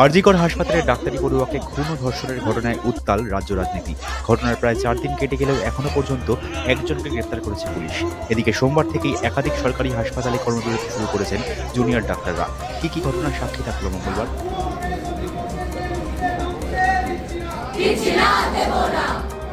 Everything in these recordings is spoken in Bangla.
আরজিকর হাসপাতালে ডাক্তারি পড়ুয়াকে খুন ও ধর্ষণের ঘটনায় উত্তাল রাজ্য রাজনীতি। ঘটনার প্রায় 4 দিন কেটে গেলেও এখনো পর্যন্ত একজনকে গ্রেপ্তার করেছে পুলিশ। এদিকে সোমবার থেকেই একাধিক সরকারি হাসপাতালে কর্মবিরতি শুরু করেছেন জুনিয়র ডাক্তাররা। কি ঘটনার সাক্ষী থাকলো মঙ্গলবার?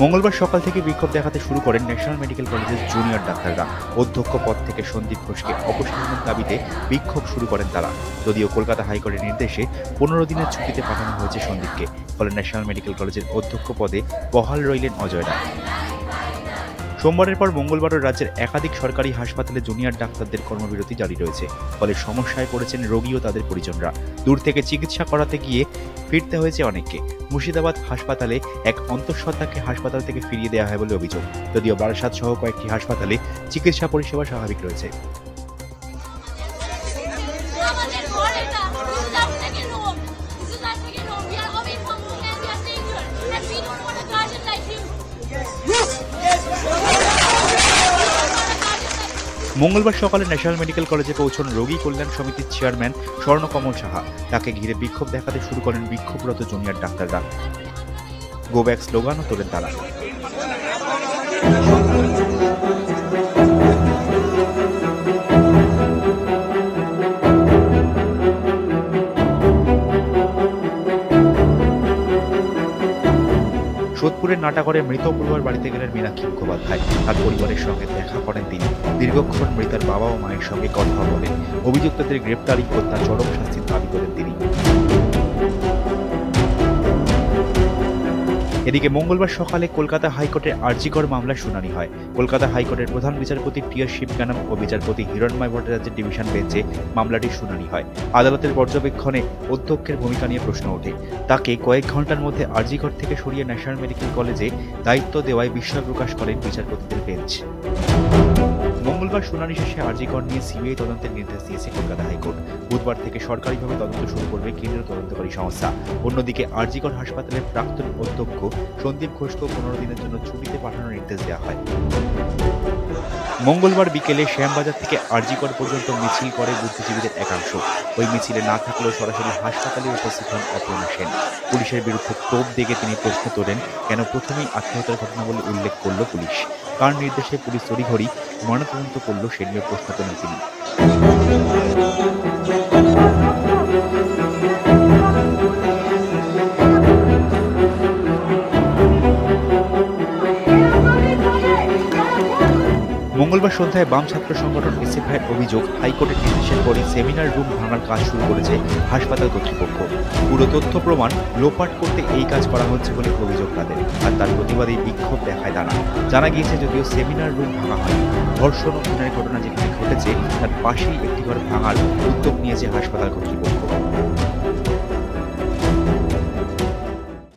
মঙ্গলবার সকাল থেকে বিক্ষোভ দেখাতে শুরু করেন ন্যাশনাল মেডিকেল কলেজের জুনিয়র ডাক্তাররা। অধ্যক্ষ পদ থেকে সন্দীপ ঘোষকে অপসারণের দাবিতে বিক্ষোভ শুরু করেন তারা। যদিও কলকাতা হাইকোর্টের নির্দেশে 15 দিনের ছুটিতে পাঠানো হয়েছে সন্দীপকে, ফলে ন্যাশনাল মেডিকেল কলেজের অধ্যক্ষ পদে বহাল রইলেন অজয় রায়। সোমবারের পর মঙ্গলবারও রাজ্যের একাধিক সরকারি হাসপাতালে জুনিয়র ডাক্তারদের কর্মবিরতি জারি রয়েছে। ফলে সমস্যায় পড়েছেন রোগী ও তাদের পরিজনরা। দূর থেকে চিকিৎসা করাতে গিয়ে ফিরতে হয়েছে অনেককে। মুর্শিদাবাদ হাসপাতালে এক অন্তঃসত্ত্বাকে হাসপাতাল থেকে ফিরিয়ে দেওয়া হয় বলে অভিযোগ। যদিও বারাসাত সহ কয়েকটি হাসপাতালে চিকিৎসা পরিষেবা স্বাভাবিক রয়েছে। মঙ্গলবার সকালে ন্যাশনাল মেডিকেল কলেজে পৌঁছন রোগী কল্যাণ সমিতির চেয়ারম্যান স্বর্ণকমল সাহা। তাকে ঘিরে বিক্ষোভ দেখাতে শুরু করেন বিক্ষোভরত জুনিয়র ডাক্তাররা। গো ব্যাক স্লোগানও তোলেন তারা। সোদপুরের নাটাগড়ে মৃত পড়ুয়ার বাড়িতে গেলেন মীনাক্ষী মুখোপাধ্যায়। তার পরিবারের সঙ্গে দেখা করেন তিনি। দীর্ঘক্ষণ মৃতার বাবা ও মায়ের সঙ্গে কথা বলেন। অভিযুক্তদের গ্রেপ্তারি ও তার চরম শাস্তির দাবি করেন তিনি। এদিকে মঙ্গলবার সকালে কলকাতা হাইকোর্টের আরজিকর মামলার শুনানি হয়। কলকাতা হাইকোর্টের প্রধান বিচারপতি টি.আর. শিবগানম ও বিচারপতি হিরণময় ভট্টাচার্যের ডিভিশন বেঞ্চে মামলাটির শুনানি হয়। আদালতের পর্যবেক্ষণে অধ্যক্ষের ভূমিকা নিয়ে প্রশ্ন ওঠে। তাকে কয়েক ঘন্টার মধ্যে আরজিকর থেকে সরিয়ে ন্যাশনাল মেডিকেল কলেজে দায়িত্ব দেওয়ায় বিস্ময় প্রকাশ করেন বিচারপতিদের বেঞ্চ। মঙ্গলবার শুনানি শেষে আরজিকর নিয়ে সিবিআই তদন্তের নির্দেশ দিয়েছে কলকাতা হাইকোর্ট। বুধবার থেকে সরকারিভাবে তদন্ত শুরু করবে কেন্দ্রীয় তদন্তকারী সংস্থা। অন্যদিকে আরজিকর হাসপাতালের প্রাক্তন অধ্যক্ষ সন্দীপ ঘোষকেও 15 দিনের জন্য ছুটিতে পাঠানোর নির্দেশ দেওয়া হয়। মঙ্গলবার বিকেলে শ্যামবাজার থেকে আরজিকর পর্যন্ত মিছিল করে বুদ্ধিজীবীদের একাংশ। ওই মিছিলে না থাকলেও সরাসরি হাসপাতালে উপস্থিত হন অপর্ণা সেন। পুলিশের বিরুদ্ধে তোপ দেখে তিনি প্রশ্ন তোলেন, কেন প্রথমেই আত্মহত্যার ঘটনা বলে উল্লেখ করল পুলিশ। কার নির্দেশে পুলিশ তড়িঘড়ি ময়নাতদন্ত করল সে নিয়ে প্রশ্ন তোলেন তিনি। মঙ্গলবার সন্ধ্যায় বাম ছাত্র সংগঠন এসএফআইয়ের অভিযোগ, হাইকোর্টের নির্দেশের পরই সেমিনার রুম ভাঙার কাজ শুরু করেছে হাসপাতাল কর্তৃপক্ষ। পুরো তথ্য প্রমাণ লোপাট করতে এই কাজ করা হচ্ছে বলে অভিযোগ তাদের। আর তার প্রতিবাদেই বিক্ষোভ দেখায় তারা। জানা গিয়েছে যদিও সেমিনার রুম ভাঙা হয়নি। ধর্ষণ ও খুনের ঘটনা যেখানে ঘটেছে তার পাশেই একটি ঘর ভাঙার উদ্যোগ নিয়েছে হাসপাতাল কর্তৃপক্ষ।